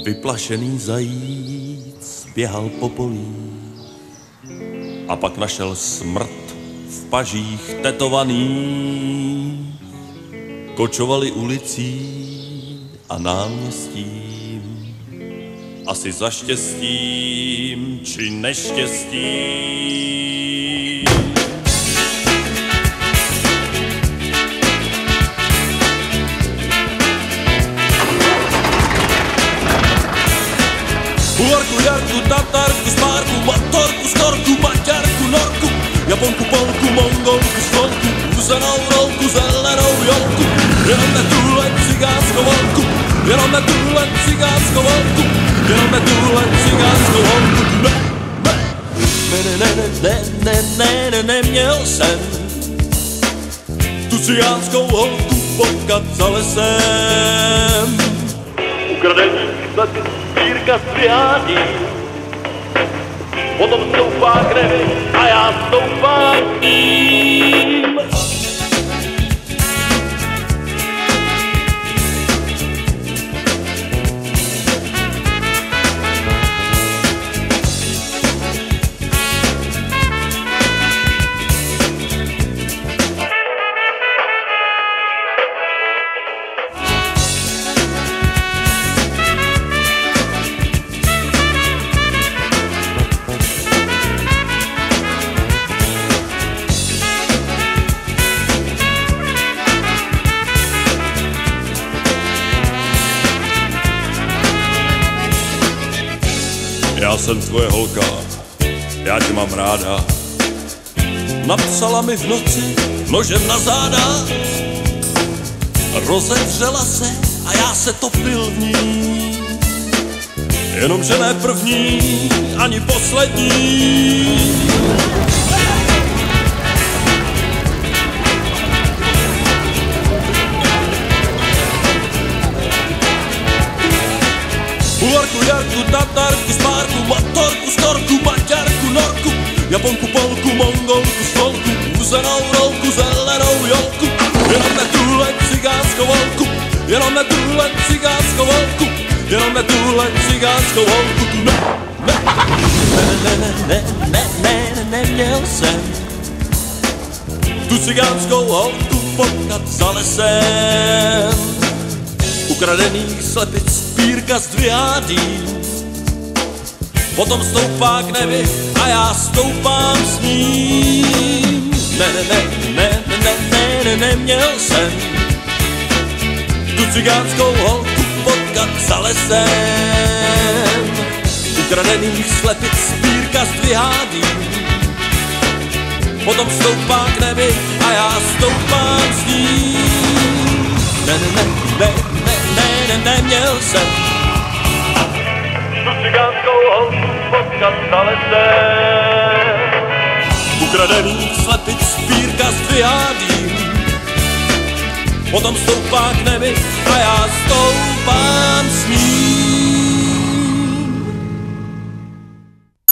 Vyplašený zajíc běhal po polí a pak našel smrt v pažích tetovaný. Kočovali ulicí a náměstím, asi za štěstím či neštěstím. Ularku, jarku, tatarku, smárku, motorku, storku, maďarku, norku, japonku, polku, mongolku, stolku, uzenou rolku, zelenou jolku, jenom ne tuhle cigánskou holku, jenom ne tuhle cigánskou holku, jenom ne tuhle cigánskou holku, neměl jsem tu cigánskou holku potkat za lesem. Ukradení sbírka střihání, potom stoupá krevy a já stoupám s ním. Já jsem tvoje holka, já tě mám ráda. Napsala mi v noci nožem na záda, rozevřela se a já se topil v ní. Jenomže ne první, ani poslední. Ularku, jarku, tatarku, smárku, motorku, storku, maďarku, norku, japonku, polku, mongolku, stolku, uzenou rolku, zelenou jolku, jenom ne tuhle cigánskou holku, jenom ne tuhle cigánskou holku, jenom ne tuhle cigánskou holku, neměl jsem tu cigánskou holku potkat za lesem. Ukradených slepic sbírka zdvihádí, potom stoupá k nebi a já stoupám s ním. Neměl jsem tu cigánskou holku potkat za lesem. Ukradených slepic sbírka zdvihádí, potom stoupá k nebi a já stoupám s ním. Neměl jsem tu cigánskou holku potkat za lesem. Ukradených slepic sbírka zdvihádí, potom stoupá k nebi a já stoupám s ním.